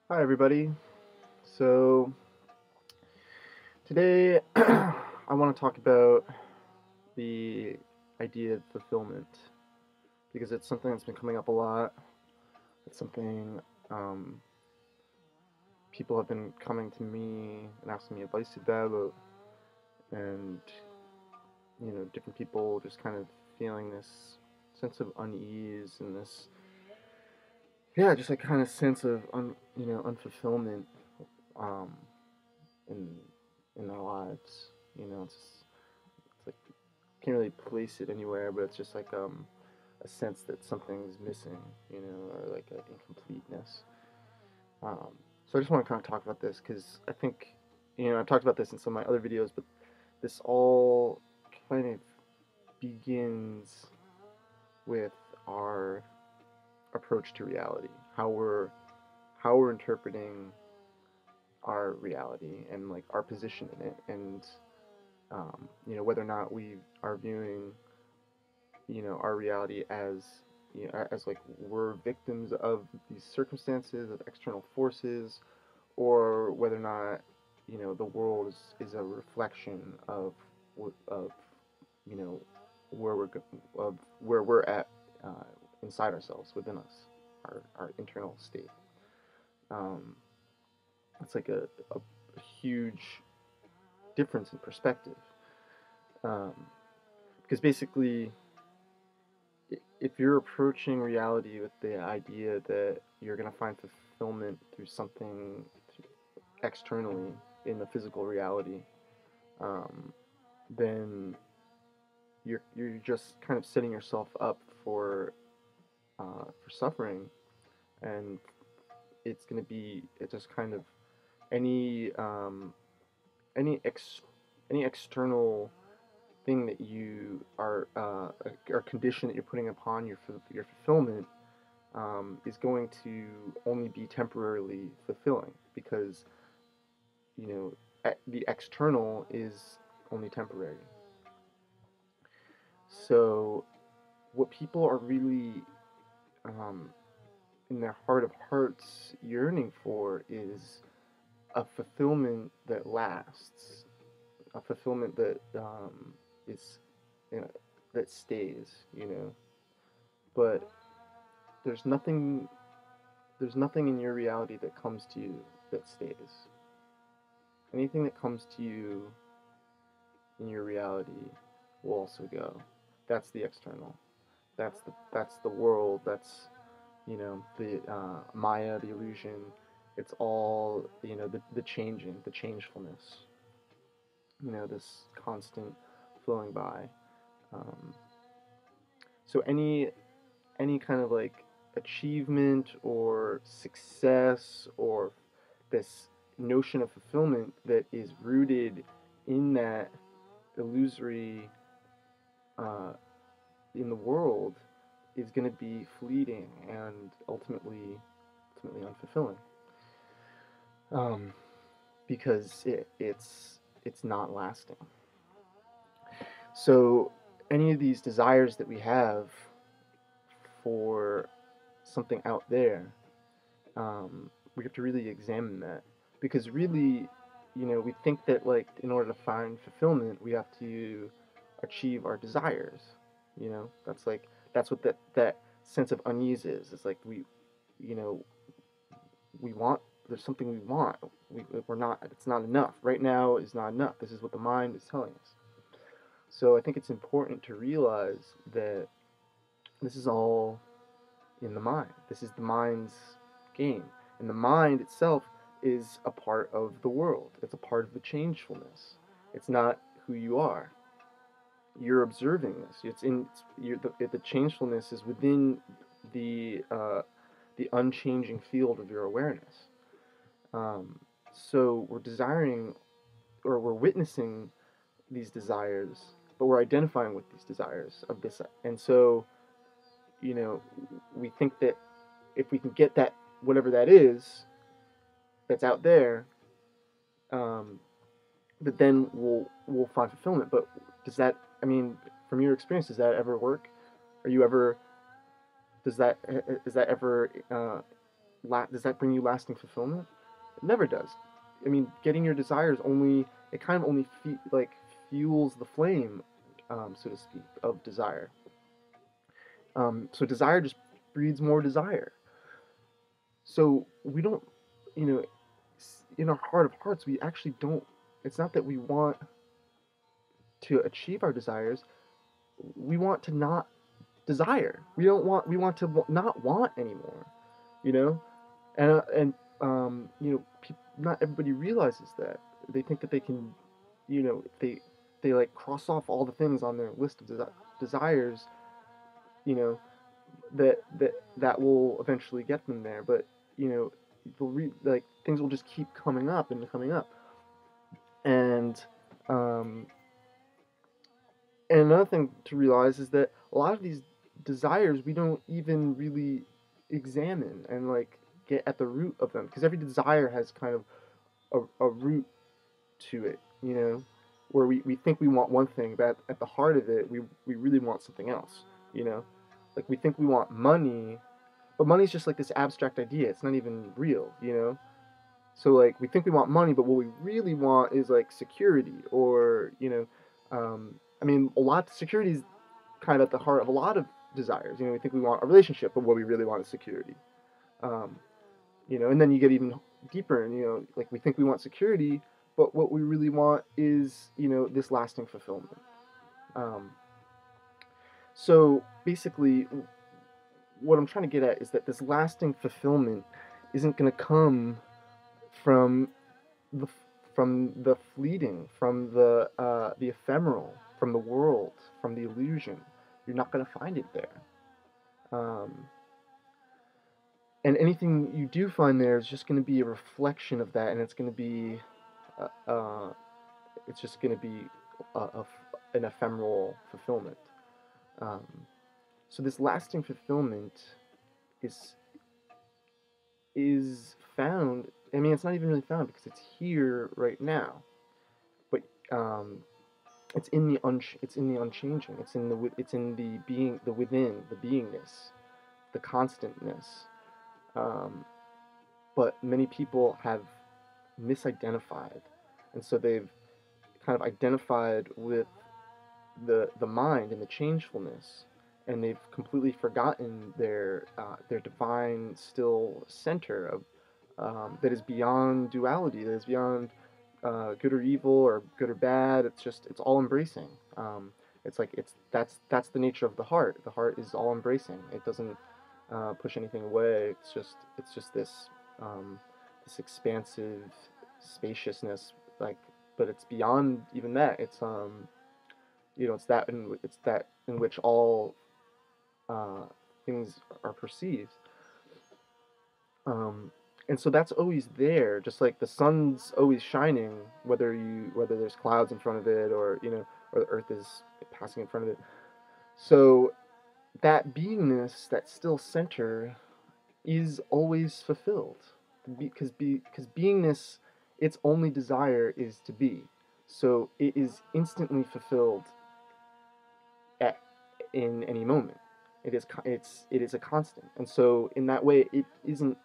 Hi, everybody. So, today I want to talk about the idea of fulfillment because it's something that's been coming up a lot. It's something um, people have been coming to me and asking me advice about, and different people just kind of feeling this sense of unease and this, yeah, just like kind of sense of unfulfillment um, in their lives. It's like can't really place it anywhere, but it's just like a sense that something's missing, or like an incompleteness. Um, so I just want to kind of talk about this because I think I've talked about this in some of my other videos, but this all kind of begins with our approach to reality, how we're interpreting our reality and like our position in it, and whether or not we are viewing our reality as as like we're victims of these circumstances of external forces, or whether or not the world is a reflection of you know of where we're at inside ourselves, within us, our internal state. um, it's like a huge difference in perspective, um, because basically if you're approaching reality with the idea that you're going to find fulfillment through something externally in the physical reality, um, then you're just kind of setting yourself up for suffering, and it's going to be it just kind of any any ex any external thing that you are or condition that you're putting upon your fulfillment is going to only be temporarily fulfilling, because you the external is only temporary. So what people are really um, in their heart of hearts yearning for is a fulfillment that lasts, a fulfillment that is you know, that stays. But there's nothing there's nothing in your reality that comes to you that stays. Anything that comes to you in your reality will also go. That's the external. That's the world. That's the Maya, the illusion. It's all the changing, the changefulness. This constant flowing by. Um, so any kind of like achievement or success or this notion of fulfillment that is rooted in that illusory uh, in the world is going to be fleeting and ultimately unfulfilling, um, because it's not lasting. So any of these desires that we have for something out there, we have to really examine that, because really, we think that like in order to find fulfillment, we have to achieve our desires. That's what that sense of unease is. It's like you know, we want. There's something we want. We're not. It's not enough. Right now is not enough. This is what the mind is telling us. So I think it's important to realize that this is all in the mind. This is the mind's game. And the mind itself is a part of the world. It's a part of the changefulness. It's not who you are. You're observing this. The changefulness is within the unchanging field of your awareness. Um, so we're desiring, or we're witnessing these desires, but we're identifying with these desires of this. And so, you know, we think that if we can get that, whatever that is, that's out there, um, but then we'll find fulfillment. But does that? I mean, from your experience, does that ever work? Are you ever? Does that? Is that ever? does that bring you lasting fulfillment? It never does. I mean, getting your desires only, it kind of only fuels the flame, so to speak, of desire. So desire just breeds more desire. So we don't, you know, in our heart of hearts, we actually don't. It's not that we want to achieve our desires. We want to not desire. We don't want. We want to not want anymore. You know, not everybody realizes that. They think that they can, they like cross off all the things on their list of desires, you know, that will eventually get them there. But you know, like things will just keep coming up and coming up, and um, and another thing to realize is that a lot of these desires we don't even really examine and like get at the root of them, because every desire has kind of a root to it, you know, where we think we want one thing, but at the heart of it, we really want something else, you know? Like we think we want money, but money's just like this abstract idea. It's not even real, you know? So like we think we want money, but what we really want is like security, or, I mean, a lot security is kind of at the heart of a lot of desires. You know, we think we want a relationship, but what we really want is security. Um, and then you get even deeper, and like we think we want security, but what we really want is this lasting fulfillment. Um, so basically, what I'm trying to get at is that this lasting fulfillment isn't going to come from the the fleeting, from the ephemeral, from the world, from the illusion. You're not going to find it there. Um, and anything you do find there is just going to be a reflection of that, and it's going to be uh, uh, it's just going to be an ephemeral fulfillment. Um, so this lasting fulfillment is found. I mean, it's not even really found because it's here right now, but it's in the unchanging. It's in the being, the within, the beingness, the constantness. Um, but many people have misidentified, and so they've kind of identified with the mind and the changefulness, and they've completely forgotten their divine still center of that is beyond duality, that is beyond good or evil or good or bad. It's all embracing. It's like that's the nature of the heart. The heart is all embracing. It doesn't push anything away. It's just this expansive spaciousness, like, but it's beyond even that. It's that in which all uh, things are perceived. Um, and so that's always there, just like the sun's always shining, whether there's clouds in front of it, or or the earth is passing in front of it. So that beingness, that still center, is always fulfilled, because beingness, its only desire is to be. So it is instantly fulfilled at in any moment. It is a constant, and so in that way, it isn't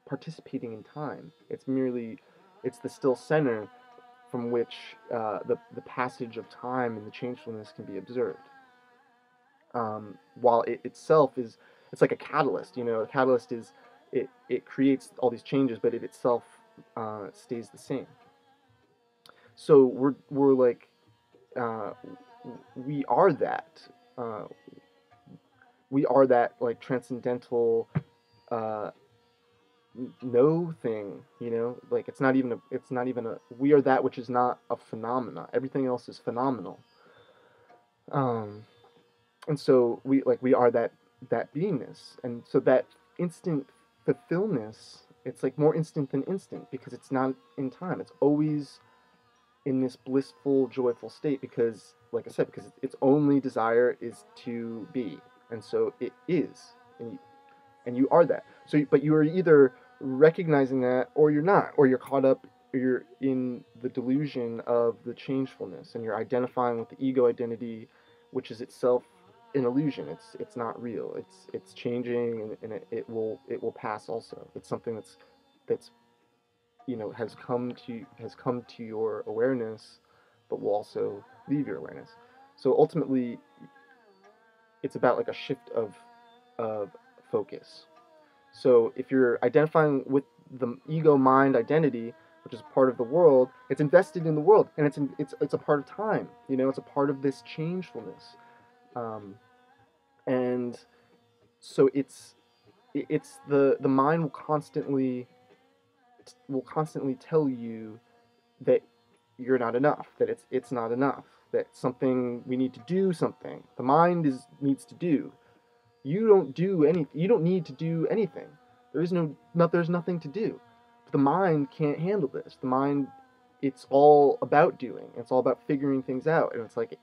participating in time. It's the still center from which the passage of time and the changefulness can be observed. While it itself it's like a catalyst. A catalyst it creates all these changes, but it itself stays the same. So we're like uh, we are that. Uh, we are that like transcendental uh, no thing, like it's not even a we are that which is not a phenomena. Everything else is phenomenal. um and so we are that beingness, and so that instant fulfillment, it's like more instant than instant, because it's not in time. It's always in this blissful, joyful state, because like I said, because its only desire is to be, and so it is, and you are that. So, but you are either recognizing that, or you're not, or you're caught up, or you're in the delusion of the changefulness, and you're identifying with the ego identity, which is itself an illusion. It's not real. It's changing, and it will pass also. It's something that's has come to your awareness, but will also leave your awareness. So ultimately, it's about like a shift of focus. So if you're identifying with the ego mind identity, which is part of the world, it's invested in the world, and it's a part of time. It's a part of this changefulness, um, and so it's the mind will constantly tell you that you're not enough, that it's not enough, that something we need to do something. The mind needs to do. You don't need to do anything. There's nothing to do. But the mind can't handle this. The mind, it's all about doing. It's all about figuring things out. And it's like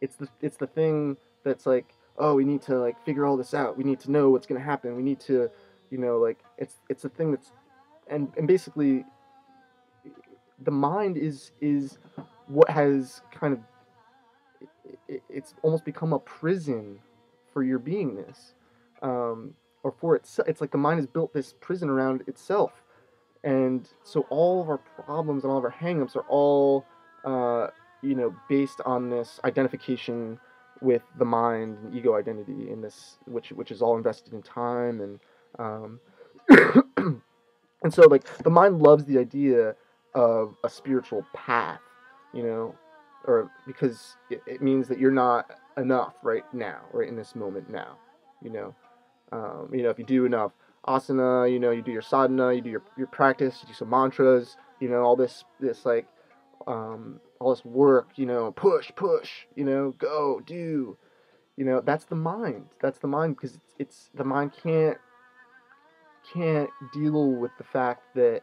it's the thing that's like, oh, we need to like figure all this out. We need to know what's gonna happen. We need to, like it's the thing that's and basically the mind is what has kind of it's almost become a prison for your beingness, or for itself. It's like the mind has built this prison around itself, and so all of our problems and all of our hangups are all based on this identification with the mind and ego identity in this, which is all invested in time, and um, and so like the mind loves the idea of a spiritual path, you know, or because it means that you're not enough right now, right in this moment now, you know. If you do enough asana, you do your sadhana, you do your practice, you do some mantras, all this like all this work, push, go, do, that's the mind. That's the mind, because it's the mind can't deal with the fact that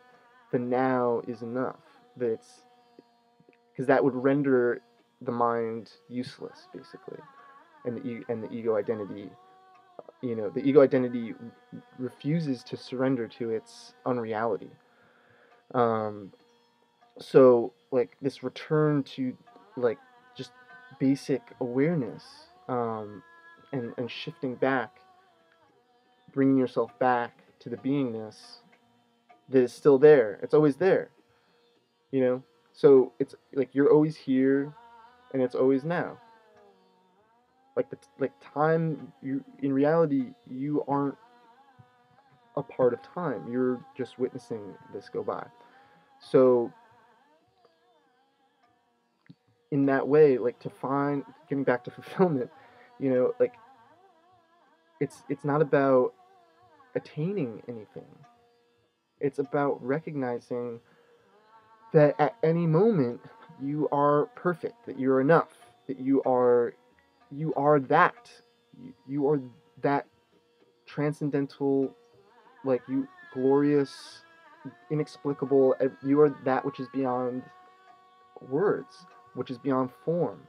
the now is enough. That it's because that would render the mind useless, basically, and the ego identity. The ego identity refuses to surrender to its unreality. Um, so like this return to like just basic awareness, and shifting back, bringing yourself back to the beingness that is still there. It's always there, So it's like you're always here, and it's always now. Like time, you in reality you aren't a part of time. You're just witnessing this go by. So in that way, like to find getting back to fulfillment, like it's not about attaining anything. It's about recognizing that at any moment you are perfect, that you're enough, that you are that. You are that transcendental, like you glorious, inexplicable. You are that which is beyond words, which is beyond form.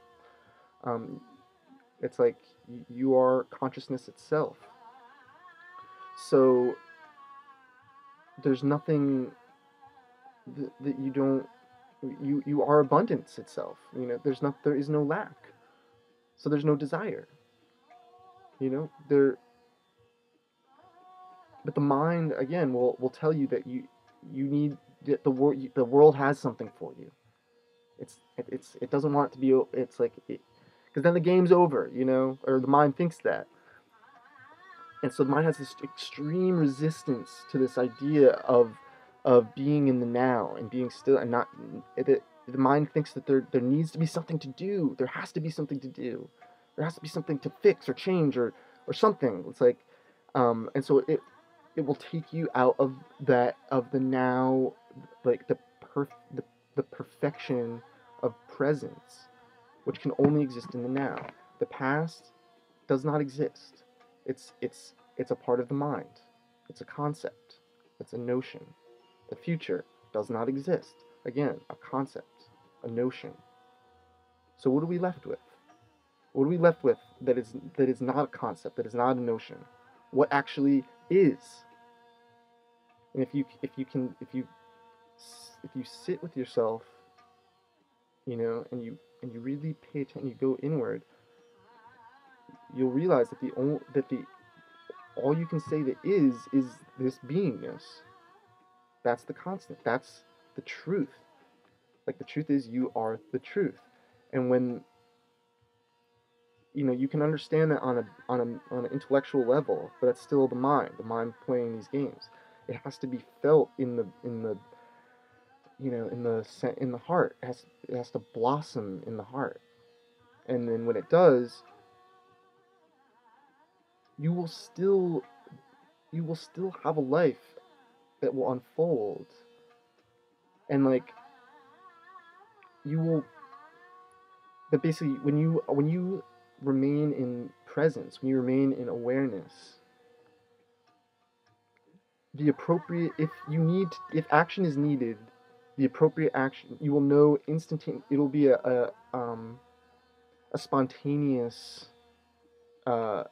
Um, it's like you are consciousness itself. So there's nothing that you don't. You are abundance itself. There is no lack. So there's no desire. There. But the mind again will tell you that you need the world has something for you. It doesn't want it to be. It's like because then the game's over, or the mind thinks that. And so the mind has this extreme resistance to this idea of being in the now and being still, and not the mind thinks that there needs to be something to do. There has to be something to do. There has to be something to fix or change or something. It's like and so it will take you out of the now, like the perfection of presence, which can only exist in the now. The past does not exist. It's a part of the mind. It's a concept. It's a notion. The future does not exist. Again, a concept, a notion. So what are we left with? What are we left with that is not a concept, that is not a notion? What actually is? And if you sit with yourself, and you really pay attention, you go inward, you'll realize that the all you can say that is this beingness. That's the constant. That's the truth. Like, the truth is, you are the truth. And when, you can understand that on an intellectual level, but it's still the mind playing these games. It has to be felt in the heart. It has to blossom in the heart. And then when it does, you will still have a life that will unfold. And, like, you will but basically, when you remain in presence, when you remain in awareness, the appropriate if action is needed, the appropriate action, you will know instantaneously. It'll be a spontaneous, uh,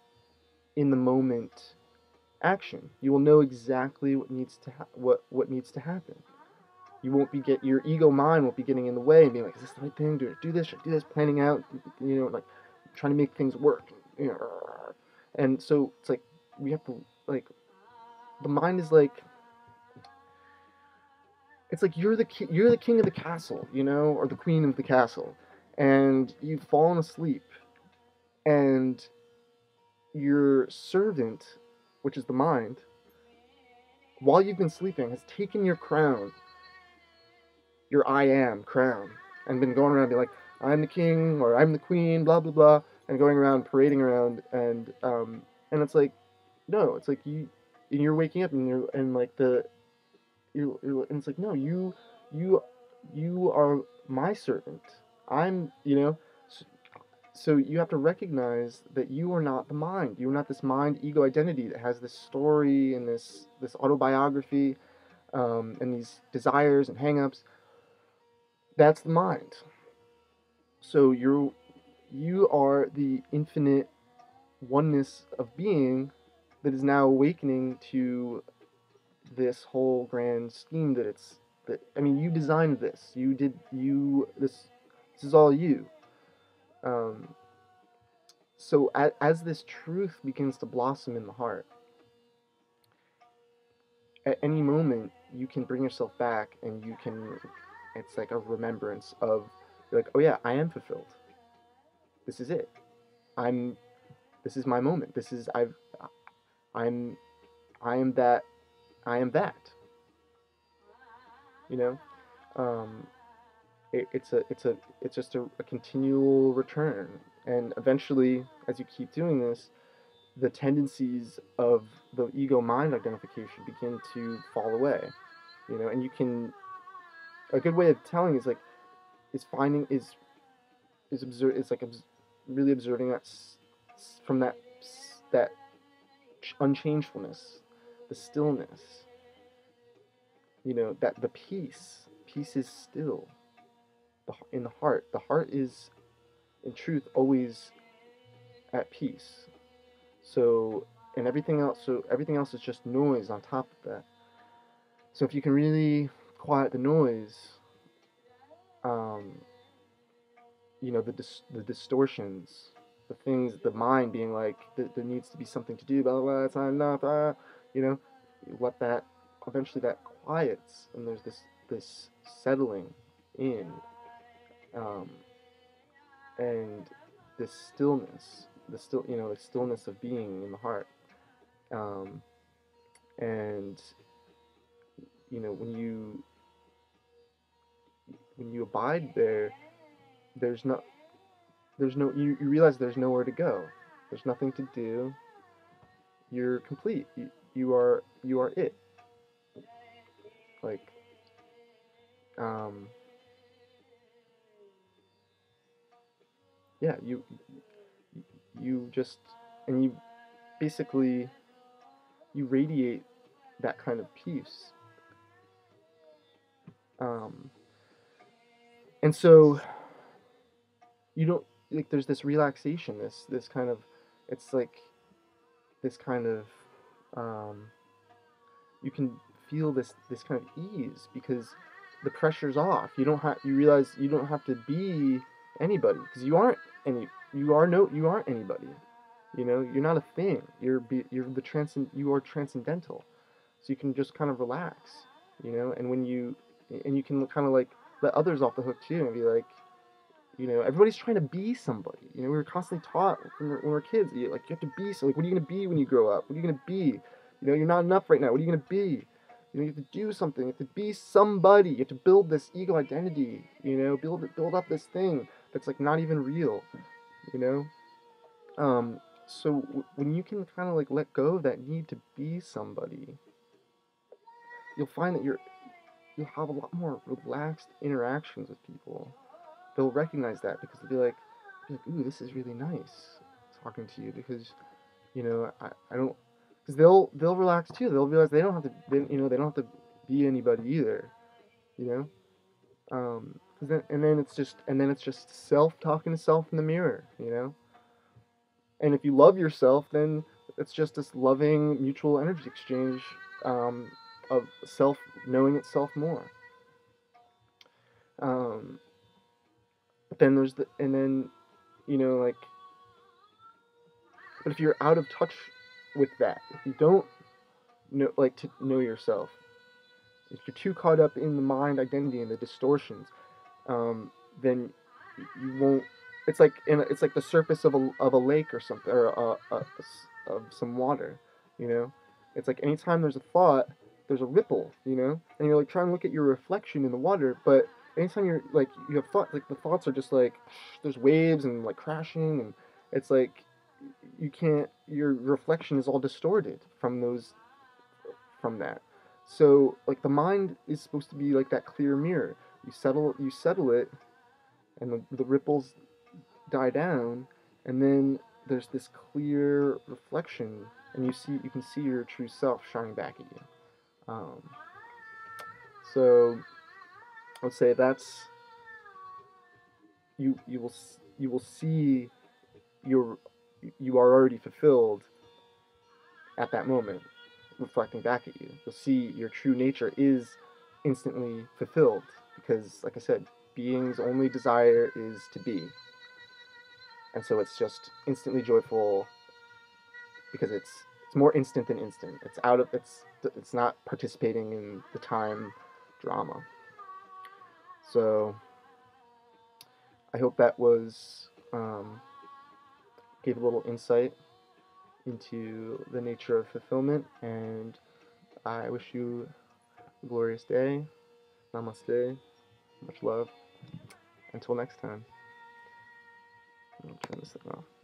in the moment action. You will know exactly what needs to happen. You won't your ego mind won't be getting in the way and being like, is this the right thing? Do I do this? Should I do this? Planning out, like, trying to make things work. And so it's like, we have to, like, the mind is like, it's like you're the king of the castle, or the queen of the castle, and you've fallen asleep, and your servant, which is the mind, while you've been sleeping, has taken your crown, your I am crown, and been going around being like, I'm the king, or I'm the queen, blah blah blah, and going around parading around, and it's like, no, it's like you're waking up, and and it's like, no, you are my servant. I'm, so you have to recognize that you are not the mind. You are not this mind ego identity that has this story and this autobiography, and these desires and hangups. That's the mind. So you are the infinite oneness of being that is now awakening to this whole grand scheme I mean, you designed this. This is all you. Um, so as this truth begins to blossom in the heart, at any moment you can bring yourself back, and it's like a remembrance of, you're like, oh yeah, I am fulfilled. This is it. I'm this is my moment. I'm I am that I am that. You know? Um, it's just a continual return, and eventually, as you keep doing this, the tendencies of the ego mind identification begin to fall away. And you can a good way of telling is like is finding is observe is like really observing from that unchangefulness, the stillness. That the peace is still in the heart. The heart is, in truth, always at peace. And everything else is just noise on top of that. So if you can really quiet the noise, um, the distortions, the things, the mind being like, there needs to be something to do, blah blah blah, it's not enough, you let that, eventually that quiets, and there's this settling in, um, and this stillness, the stillness of being in the heart, um, and when you abide there, there's no you realize there's nowhere to go, there's nothing to do, you're complete, you are it, like, yeah, you just, and you basically, you radiate that kind of peace, um, and so you don't, like, there's this relaxation, this kind of, it's like this kind of, you can feel this kind of ease, because the pressure's off. You realize you don't have to be anybody, because you aren't anybody. You know, you're not a thing. You are transcendental. So you can just kind of relax, you know, and you can kind of like let others off the hook too and be like, you know, everybody's trying to be somebody. You know, we were constantly taught when we're kids, like you have to be so. Like, what are you gonna be when you grow up? What are you gonna be? You know, you're not enough right now. What are you gonna be? You know, you have to do something. You have to be somebody. You have to build this ego identity. You know, build up this thing that's like not even real. You know, so when you can kind of like let go of that need to be somebody, you'll find that you'll have a lot more relaxed interactions with people. They'll recognize that because they'll be like, ooh, this is really nice talking to you because, you know, I don't, because they'll relax too. They'll realize they don't have to be anybody either, you know. 'Cause then it's just self talking to self in the mirror, you know. And if you love yourself, then it's just this loving mutual energy exchange, um, of self knowing itself more. Um, but then and then, you know, like, but if you're out of touch with that, if you don't to know yourself, if you're too caught up in the mind identity and the distortions, um, then you won't. It's like the surface of a lake or something, or of some water. You know, it's like anytime there's a thought, there's a ripple. You know, and you're like trying to look at your reflection in the water, but anytime you have thoughts, like the thoughts are just like there's waves and like crashing, and it's like you can't. Your reflection is all distorted from that. So like the mind is supposed to be like that clear mirror. You settle it, and the ripples die down, and then there's this clear reflection, and you can see your true self shining back at you. Um, so let's say that's you will see your you are already fulfilled at that moment, reflecting back at you. You'll see your true nature is instantly fulfilled because, like I said, being's only desire is to be, and so it's just instantly joyful because it's more instant than instant. It's not participating in the time drama. So I hope that was gave a little insight into the nature of fulfillment, and I wish you a glorious day. Namaste. Much love. Until next time. I'll turn this thing off.